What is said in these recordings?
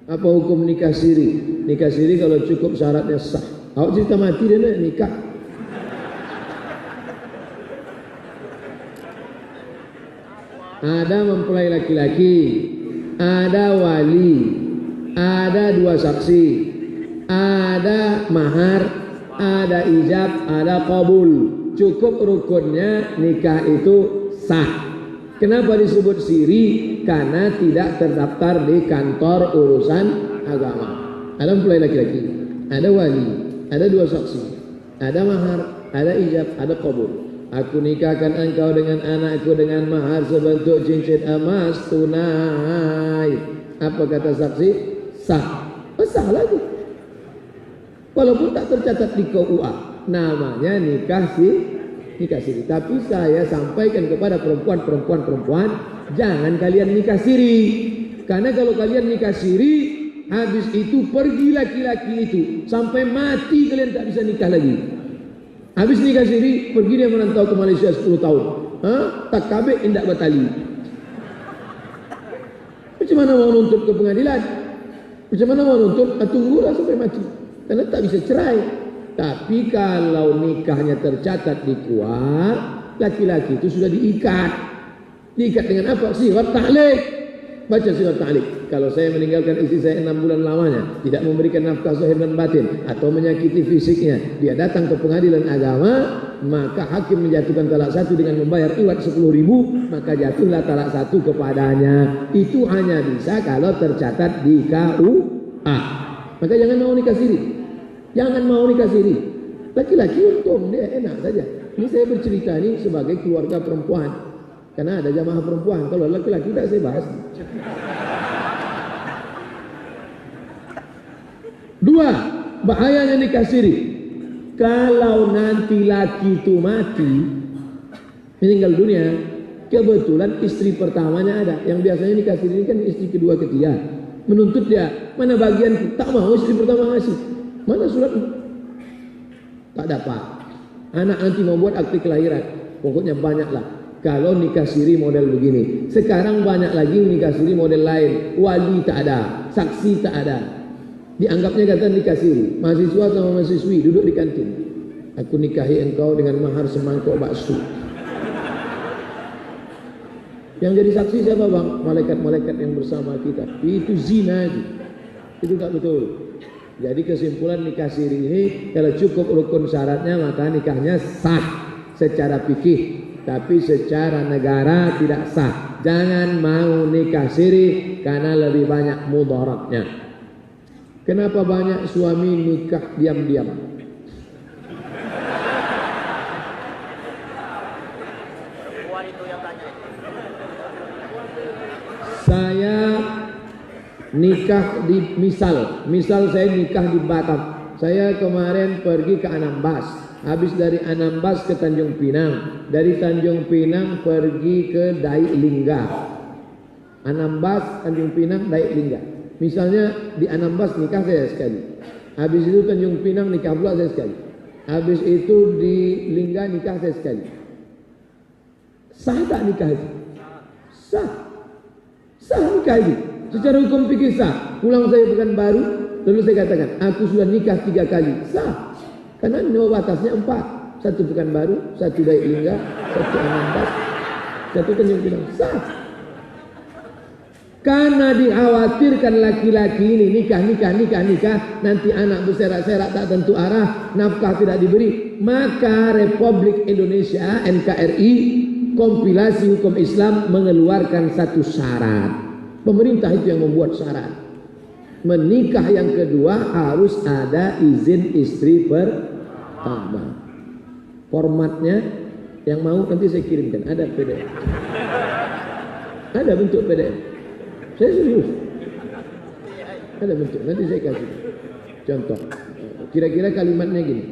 Apa hukum nikah siri? Nikah siri kalau cukup syaratnya sah. Awak cerita mati dia nak nikah. Ada mempelai laki-laki, ada wali, ada dua saksi, ada mahar, ada ijab, ada qabul. Cukup rukunnya nikah itu sah. Kenapa disebut siri? Karena tidak terdaftar di kantor urusan agama. Ada mempelai laki-laki, ada wali, ada dua saksi, ada mahar, ada ijab, ada qabul. Aku nikahkan engkau dengan anakku dengan mahar sebentuk cincin emas tunai. Apa kata saksi? Sah. Sah lagi. Walaupun tak tercatat di KUA, namanya nikah siri. Tapi saya sampaikan kepada perempuan, jangan kalian nikah siri. Karena kalau kalian nikah siri, habis itu pergi laki-laki itu sampai mati kalian tak bisa nikah lagi. Habis nikah siri, pergi dia merantau ke Malaysia 10 tahun. Tak kabeh indak batali. Macam mana mau nuntut ke pengadilan? Macam mana mau nuntut? Tunggulah sampai mati. Karena tak bisa cerai. Tapi kalau nikahnya tercatat di KUA, laki-laki itu sudah diikat. Diikat dengan apa? Sirat ta'liq. Baca sirat ta'liq. Kalau saya meninggalkan istri saya 6 bulan lamanya, tidak memberikan nafkah zahir dan batin, atau menyakiti fisiknya, dia datang ke pengadilan agama, maka hakim menjatuhkan talak satu dengan membayar iwat 10.000, maka jatuhlah talak satu kepadanya. Itu hanya bisa kalau tercatat di KUA. Maka jangan mau nikah siri. Jangan mau nikah siri. Laki-laki untung, dia enak saja. Ini saya bercerita ini sebagai keluarga perempuan, karena ada jamaah perempuan. Kalau laki-laki tidak saya bahas. Dua, bahayanya nikah siri. Kalau nanti laki itu mati, meninggal dunia, kebetulan istri pertamanya ada. Yang biasanya nikah siri kan istri kedua, ketiga. Menuntut dia, mana bagian tak mau istri pertama ngasih. Mana surat? Tak dapat. Anak nanti mau buat akte kelahiran. Pokoknya banyaklah. Kalau nikah siri model begini. Sekarang banyak lagi nikah siri model lain. Wali tak ada, saksi tak ada. Dianggapnya kata nikah siri. Mahasiswa sama mahasiswi duduk di kantin. Aku nikahi engkau dengan mahar semangkok bakso. Yang jadi saksi siapa bang? Malaikat-malaikat yang bersama kita. Itu zina itu. Itu tak betul. Jadi kesimpulan nikah siri ini, kalau cukup rukun syaratnya maka nikahnya sah secara fikih, tapi secara negara tidak sah. Jangan mau nikah siri karena lebih banyak mudaratnya. Kenapa banyak suami nikah diam-diam? Saya nikah di misal saya nikah di Batam. Saya kemarin pergi ke Anambas, habis dari Anambas ke Tanjung Pinang, dari Tanjung Pinang pergi ke Dai Lingga. Anambas, Tanjung Pinang, Dai Lingga. Misalnya di Anambas nikah saya sekali, habis itu Tanjung Pinang nikah pula saya sekali, habis itu di Lingga nikah saya sekali. Sah tak nikah itu? Sah nikah itu. Secara hukum fikih sah. Pulang saya Pekanbaru, lalu saya katakan, aku sudah nikah 3 kali. Sah. Karena nyawa batasnya 4. 1 Pekanbaru, 1 Dai Lingga, 1 Anambas, 1 Tanjung Pinang. Sah. Karena dikhawatirkan laki-laki ini nikah, nanti anak berserak-serak tak tentu arah, nafkah tidak diberi, maka Republik Indonesia NKRI kompilasi hukum Islam mengeluarkan satu syarat. Pemerintah itu yang membuat syarat. Menikah yang kedua harus ada izin istri pertama. Formatnya yang mau nanti saya kirimkan, ada PDF. Ada bentuk PDF. Saya serius. Ada bentuk, nanti saya kasih contoh. Kira-kira kalimatnya gini.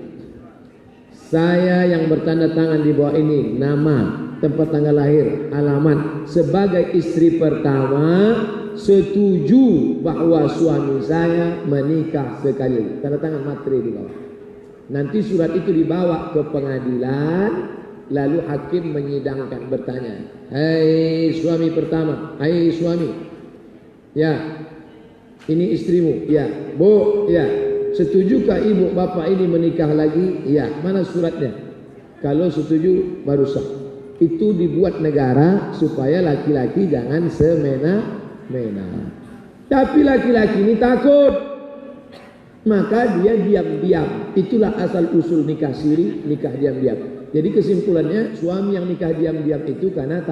Saya yang bertanda tangan di bawah ini, nama, tempat tanggal lahir, alamat, sebagai istri pertama setuju bahwa suami saya menikah sekali. Tanda tangan materi di bawah. Nanti surat itu dibawa ke pengadilan, lalu hakim menyidangkan, bertanya, "Hai suami pertama, hai suami, ya, ini istrimu, ya, bu, ya, setujukah ibu bapak ini menikah lagi? Ya, mana suratnya? Kalau setuju baru sah." Itu dibuat negara supaya laki-laki jangan semena-mena. Tapi laki-laki ini takut, maka dia diam-diam. Itulah asal usul nikah siri, nikah diam-diam. Jadi kesimpulannya, suami yang nikah diam-diam itu karena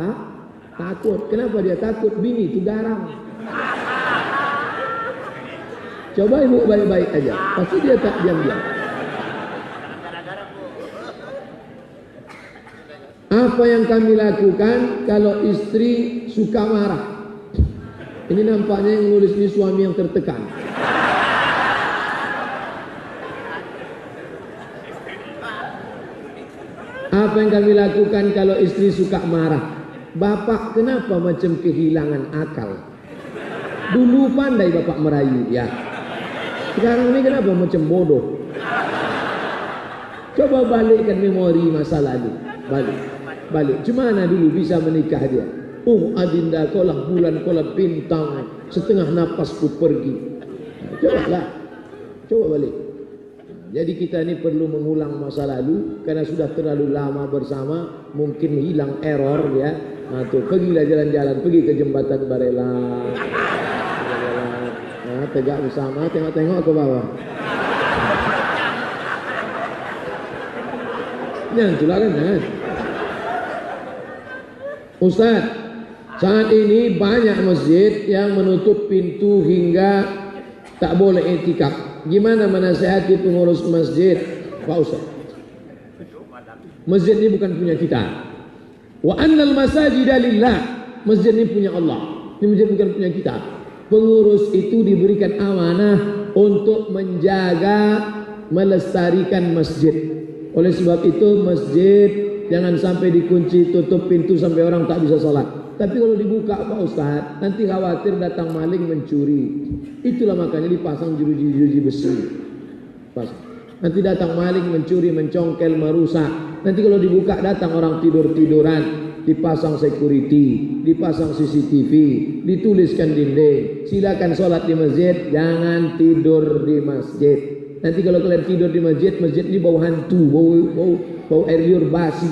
takut. Kenapa dia takut? Bini itu garang. Coba ibu baik-baik aja, pasti dia tak diam-diam. Apa yang kami lakukan kalau istri suka marah? Ini nampaknya yang nulis ini suami yang tertekan. Apa yang kami lakukan kalau istri suka marah? Bapak kenapa macam kehilangan akal? Dulu pandai bapak merayu, ya. Sekarang ini kenapa macam bodoh? Coba balikkan memori masa lalu. Balik. Cumana dulu bisa menikah dia? Oh adinda, kaulah bulan, kaulah bintang, setengah napasku pergi. Coba balik. Jadi kita ini perlu mengulang masa lalu, karena sudah terlalu lama bersama, mungkin hilang error ya. Nah tuh, pergilah jalan-jalan, pergi ke jembatan Barela. Nah, tegak bersama, tengok-tengok ke bawah. Jangan culakan, jangan. Ustaz, saat ini banyak masjid yang menutup pintu hingga tak boleh i'tikaf. Gimana menasihati pengurus masjid, Pak Ustaz? Masjid ini bukan punya kita. Wa annal masajida lillah. Masjid ini punya Allah. Ini masjid bukan punya kita. Pengurus itu diberikan amanah untuk menjaga, melestarikan masjid. Oleh sebab itu masjid jangan sampai dikunci, tutup pintu sampai orang tak bisa sholat. Tapi kalau dibuka Pak Ustaz, nanti khawatir datang maling mencuri. Itulah makanya dipasang jeruji-jeruji besi. Nanti datang maling mencuri, mencongkel, merusak. Nanti kalau dibuka datang orang tidur-tiduran, dipasang security, dipasang CCTV, dituliskan dinding, silakan sholat di masjid, jangan tidur di masjid. Nanti kalau kalian tidur di masjid, masjid ini bau hantu, bau air liur basi.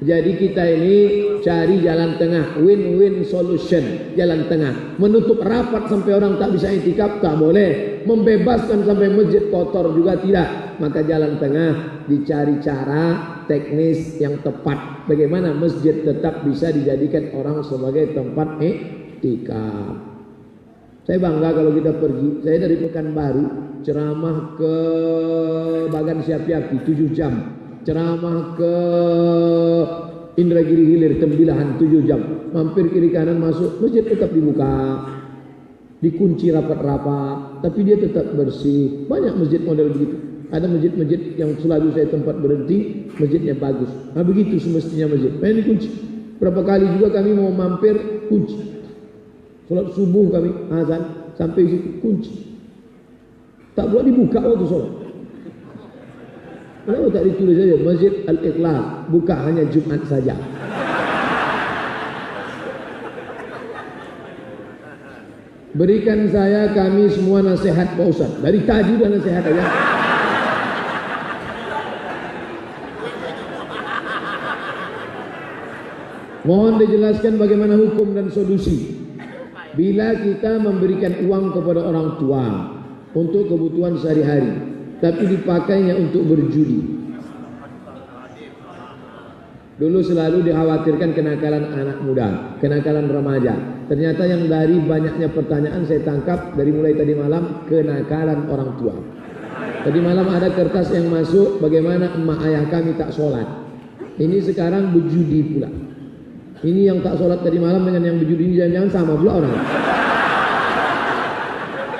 Jadi kita ini cari jalan tengah, win-win solution, jalan tengah. Menutup rapat sampai orang tak bisa i'tikaf tak boleh, membebaskan sampai masjid kotor juga tidak. Maka jalan tengah, dicari cara teknis yang tepat. Bagaimana masjid tetap bisa dijadikan orang sebagai tempat i'tikaf. Saya bangga kalau kita pergi. Saya dari Pekanbaru ceramah ke Bagan Siapi-Api 7 jam. Ceramah ke Indragiri Hilir Tembilahan 7 jam. Mampir kiri kanan masuk, masjid tetap dibuka. Dikunci rapat-rapat, tapi dia tetap bersih. Banyak masjid model begitu. Ada masjid-masjid yang selalu saya tempat berhenti, masjidnya bagus. Nah begitu semestinya masjid. Main dikunci. Berapa kali juga kami mau mampir, kunci. Sholat subuh kami azan sampai situ kunci. Tak boleh dibuka waktu sholat. Kenapa tak ditulis saja Masjid Al-Ikhlas, buka hanya Jumat saja. Berikan saya kami semua nasihat Pak Ustaz. Dari tadi udah nasihat aja. Mohon dijelaskan bagaimana hukum dan solusi bila kita memberikan uang kepada orang tua untuk kebutuhan sehari-hari, tapi dipakainya untuk berjudi. Dulu selalu dikhawatirkan kenakalan anak muda, kenakalan remaja. Ternyata yang dari banyaknya pertanyaan saya tangkap dari mulai tadi malam, kenakalan orang tua. Tadi malam ada kertas yang masuk, bagaimana emak ayah kami tak sholat. Ini sekarang berjudi pula. Ini yang tak sholat tadi malam dengan yang berjudi ini jangan-jangan sama pula orang.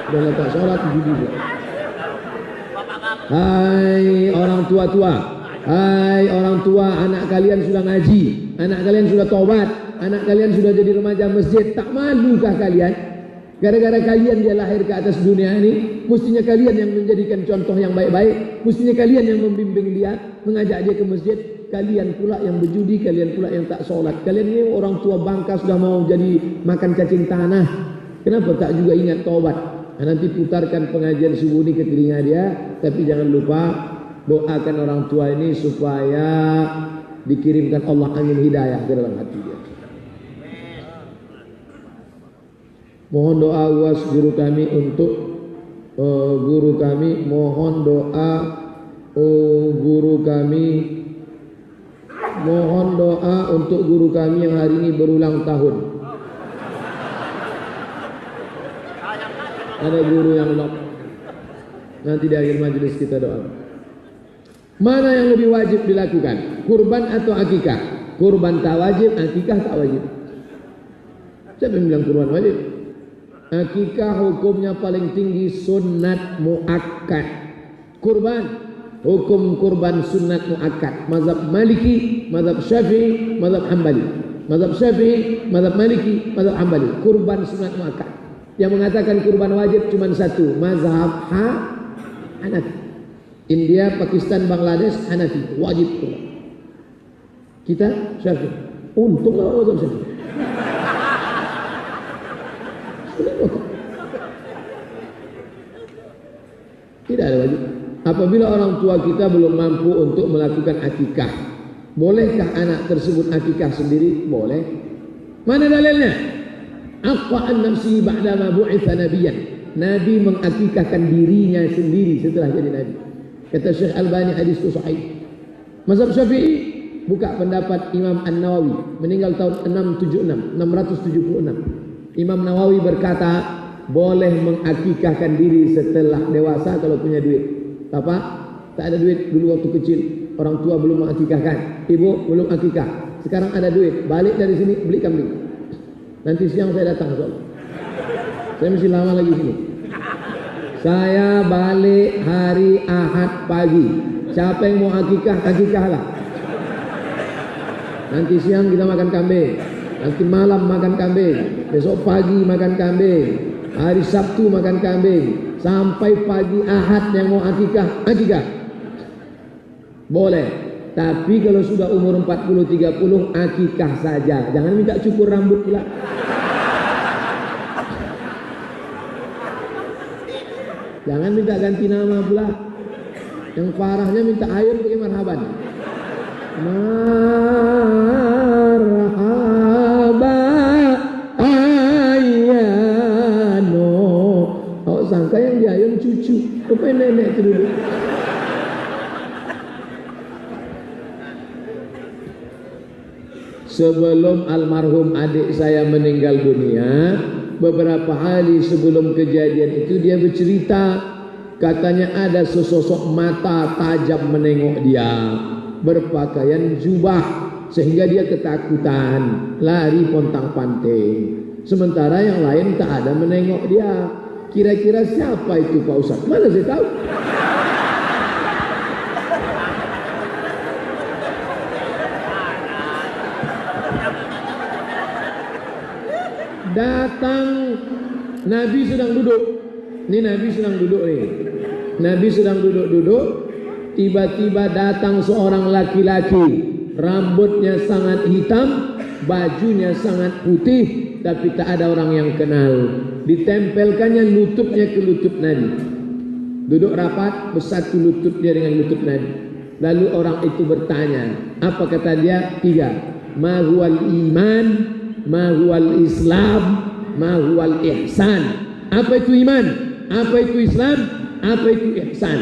Udah tak sholat berjudi pula. Hai orang tua-tua, hai orang tua, anak kalian sudah ngaji, anak kalian sudah tobat, anak kalian sudah jadi remaja masjid. Tak malukah kalian? Gara-gara kalian dia lahir ke atas dunia ini, mestinya kalian yang menjadikan contoh yang baik-baik, mestinya kalian yang membimbing dia, mengajak dia ke masjid. Kalian pula yang berjudi, kalian pula yang tak sholat. Kalian ini orang tua bangka sudah mau jadi makan cacing tanah. Kenapa tak juga ingat tobat? Nah, nanti putarkan pengajian subuh ini ke telinga dia, tapi jangan lupa doakan orang tua ini supaya dikirimkan Allah angin hidayah ke dalam hati dia. Mohon doa UAS guru kami untuk guru kami, mohon doa guru kami, mohon doa untuk guru kami yang hari ini berulang tahun. Ada guru yang lock. Nanti di akhir majelis kita doa. Mana yang lebih wajib dilakukan? Kurban atau akikah? Kurban tak wajib, akikah tak wajib. Siapa yang bilang kurban wajib? Akikah hukumnya paling tinggi sunat muakkad. Kurban hukum kurban sunat muakkad. Mazhab Maliki, mazhab Syafi'i, mazhab Hambali. Mazhab Syafi'i, mazhab Maliki, mazhab Hambali. Kurban sunat muakkad. Yang mengatakan kurban wajib cuma satu, mazhab Hanafi. India, Pakistan, Bangladesh Hanafi, wajib kurban. Kita Syafi'i. Untunglah mazhab Syafi'i. Tidak ada wajib. Apabila orang tua kita belum mampu untuk melakukan akikah, bolehkah anak tersebut akikah sendiri? Boleh. Mana dalilnya? Aqwa'an nafsi ba'da ma bu'itha nabiyan. Nabi mengakikahkan dirinya sendiri setelah jadi nabi. Kata Syekh Albani, hadis itu sahih. Mazhab Syafi'i buka pendapat Imam An-Nawawi, meninggal tahun 676. Imam Nawawi berkata, boleh mengakikahkan diri setelah dewasa kalau punya duit. Bapak tak ada duit dulu waktu kecil, orang tua belum mengakikahkan, ibu belum akikah, sekarang ada duit, balik dari sini beli kambing. Nanti siang saya datang, saya mesti lama lagi sini. Saya balik hari Ahad pagi. Siapa yang mau akikah, akikahlah. Nanti siang kita makan kambing, nanti malam makan kambing, besok pagi makan kambing, hari Sabtu makan kambing, sampai pagi Ahad yang mau akikah, akikah. Boleh. Tapi kalau sudah umur 40-30, akikah saja. Jangan minta cukur rambut pula. Jangan minta ganti nama pula. Yang parahnya minta air pakai marhaban. Marhaba ayano. Oh, sangka yang diayun cucu. Rupanya nenek itu dulu. Sebelum almarhum adik saya meninggal dunia, beberapa hari sebelum kejadian itu dia bercerita, katanya ada sesosok mata tajam menengok dia, berpakaian jubah, sehingga dia ketakutan, lari pontang-panting. Sementara yang lain tak ada menengok dia. Kira-kira siapa itu Pak Ustaz? Mana saya tahu? Datang, Nabi sedang duduk. Ini Nabi sedang duduk nih. Nabi sedang duduk-duduk. Tiba-tiba datang seorang laki-laki. Rambutnya sangat hitam, bajunya sangat putih, tapi tak ada orang yang kenal. Ditempelkannya lututnya ke lutut Nabi. Duduk rapat, bersatu lutut dia dengan lutut Nabi. Lalu orang itu bertanya, apa kata dia? 3. Ma huwal iman, ma huwal Islam, ma huwal ihsan. Apa itu iman? Apa itu Islam? Apa itu ihsan?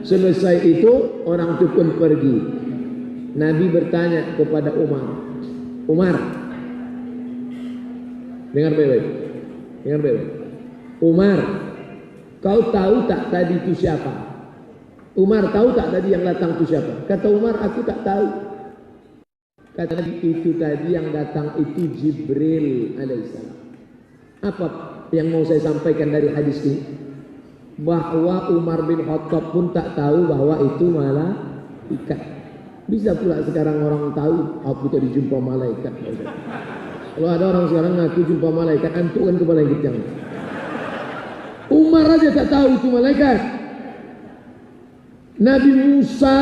Selesai itu orang itu pun pergi. Nabi bertanya kepada Umar, Umar, dengar baik-baik, dengar baik-baik. Umar, kau tahu tak tadi itu siapa? Umar, tahu tak tadi yang datang itu siapa? Kata Umar, aku tak tahu. Kata Nabi, itu tadi yang datang itu Jibril alaihissalam. Apa yang mau saya sampaikan dari hadis ini? Bahwa Umar bin Khattab pun tak tahu bahwa itu malaikat. Bisa pula sekarang orang tahu, aku tadi jumpa malaikat. Kalau ada orang sekarang ngaku jumpa malaikat, antuk kan kepala yang kejang. Umar aja tak tahu itu malaikat. Nabi Musa,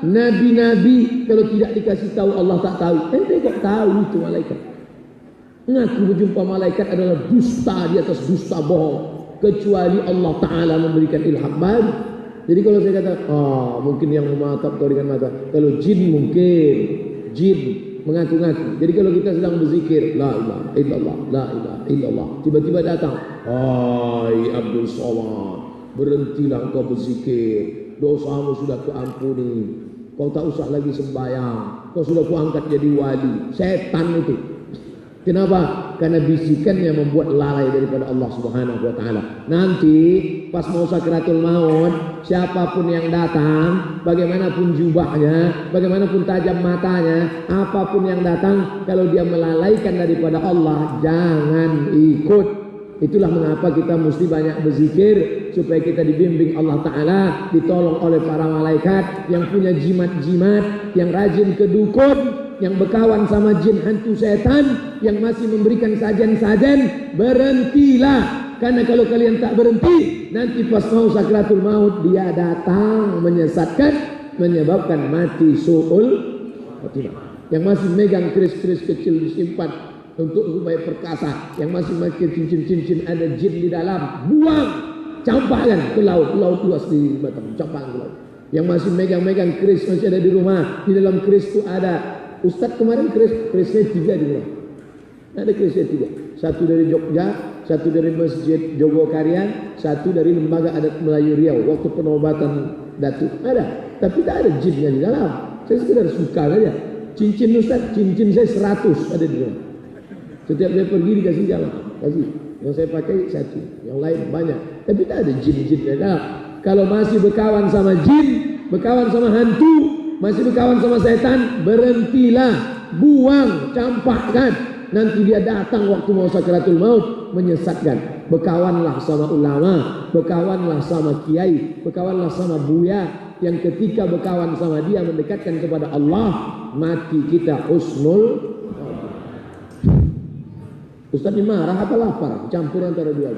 nabi-nabi kalau tidak dikasih tahu Allah tak tahu. Ente kok tahu itu malaikat? Ngaku berjumpa malaikat adalah dusta di atas dusta bohong. Kecuali Allah Ta'ala memberikan ilham baru. Jadi kalau saya kata, mungkin yang mematap tahu dengan mata. Kalau jin mungkin, jin mengaku-ngaku. Jadi kalau kita sedang berzikir, la ilaha illallah, la ilaha illallah, tiba-tiba datang, hai Abdul Somad, berhentilah engkau berzikir, dosamu sudah kuampuni, kau tak usah lagi sembahyang, kau sudah kuangkat jadi wali. Setan itu. Kenapa? Karena bisikannya membuat lalai daripada Allah Subhanahu wa taala. Nanti pas mau sakratul maut, siapapun yang datang, bagaimanapun jubahnya, bagaimanapun tajam matanya, apapun yang datang, kalau dia melalaikan daripada Allah, jangan ikut. Itulah mengapa kita mesti banyak berzikir supaya kita dibimbing Allah Ta'ala, ditolong oleh para malaikat yang punya jimat-jimat, yang rajin ke dukun, yang berkawan sama jin hantu setan, yang masih memberikan sajen-sajen. Berhentilah, karena kalau kalian tak berhenti, nanti pas mau sakratul maut dia datang menyesatkan, menyebabkan mati su'ul khatimah. Yang masih megang keris-keris kecil disimpan untuk supaya perkasa, yang masih pakai cincin-cincin ada jin di dalam, buang, campakkan ke laut, laut luas di Batam, campakkan ke laut. Yang masih megang-megang keris masih ada di rumah, di dalam keris itu ada. Ustadz kemarin kerisnya 3 di rumah. Ada kerisnya 3. Satu dari Jogja, satu dari Masjid Jogokarian, satu dari Lembaga Adat Melayu Riau. Waktu penobatan Datuk ada, tapi tak ada jinnya di dalam. Saya sekedar suka saja. Cincin Ustadz, cincin saya 100 ada di rumah. Setiap saya pergi dikasih jalan, kasih. Yang saya pakai 1, yang lain banyak. Tapi tak ada jin-jinnya dalam. Kalau masih berkawan sama jin, berkawan sama hantu, masih berkawan sama setan, berhentilah, buang, campakkan. Nanti dia datang waktu mau sakratul maut menyesatkan. Berkawanlah sama ulama, berkawanlah sama kiai, berkawanlah sama buya, yang ketika berkawan sama dia mendekatkan kepada Allah, mati kita husnul. Ustaz ini marah apa lapar? Campur antara dua.